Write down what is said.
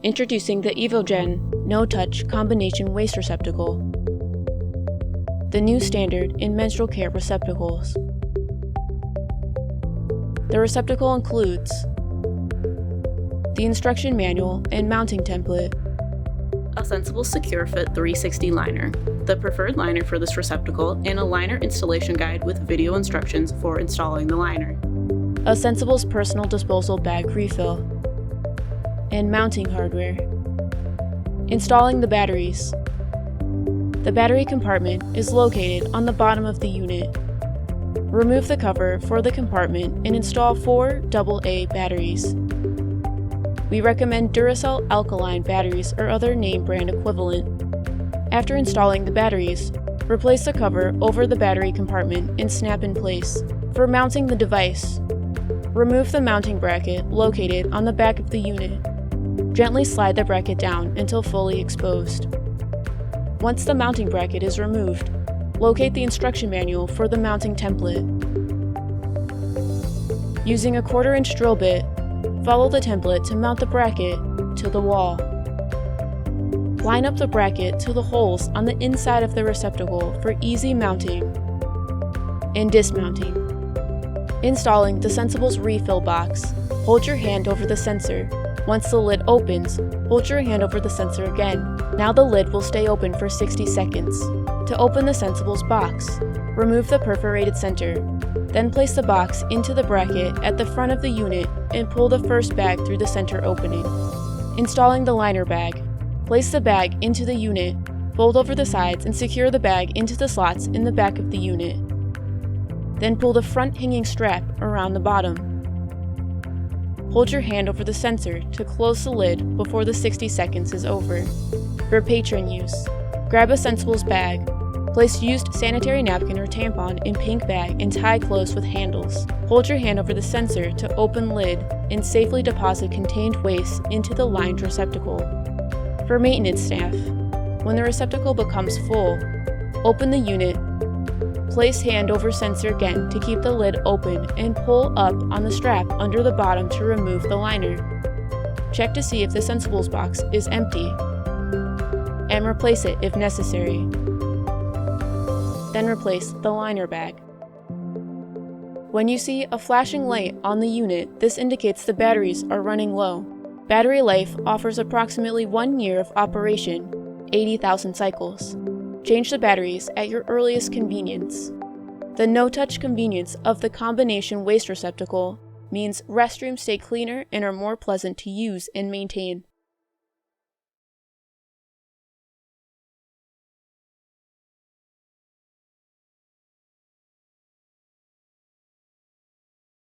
Introducing the Evogen no-touch combination waste receptacle, the new standard in menstrual care receptacles. The receptacle includes the instruction manual and mounting template, a sensible secure fit 360 liner, the preferred liner for this receptacle, and a liner installation guide with video instructions for installing the liner, a Sensible's personal disposal bag refill, and mounting hardware. Installing the batteries. The battery compartment is located on the bottom of the unit. Remove the cover for the compartment and install 4 AA batteries. We recommend Duracell alkaline batteries or other name brand equivalent. After installing the batteries, replace the cover over the battery compartment and snap in place. For mounting the device, remove the mounting bracket located on the back of the unit. Gently slide the bracket down until fully exposed. Once the mounting bracket is removed, locate the instruction manual for the mounting template. Using a 1/4-inch drill bit, follow the template to mount the bracket to the wall. Line up the bracket to the holes on the inside of the receptacle for easy mounting and dismounting. Installing the Sensible's refill box, hold your hand over the sensor. Once the lid opens, hold your hand over the sensor again. Now the lid will stay open for 60 seconds. To open the Sensible's box, remove the perforated center. Then place the box into the bracket at the front of the unit and pull the first bag through the center opening. Installing the liner bag, place the bag into the unit, fold over the sides and secure the bag into the slots in the back of the unit. Then pull the front hanging strap around the bottom. Hold your hand over the sensor to close the lid before the 60 seconds is over. For patron use, grab a Sensible's bag, place used sanitary napkin or tampon in pink bag and tie closed with handles. Hold your hand over the sensor to open lid and safely deposit contained waste into the lined receptacle. For maintenance staff, when the receptacle becomes full, open the unit, place hand over sensor again to keep the lid open and pull up on the strap under the bottom to remove the liner. Check to see if the Sensible's box is empty and replace it if necessary. Then replace the liner bag. When you see a flashing light on the unit, this indicates the batteries are running low. Battery life offers approximately 1 year of operation, 80,000 cycles. Change the batteries at your earliest convenience. The no-touch convenience of the combination waste receptacle means restrooms stay cleaner and are more pleasant to use and maintain.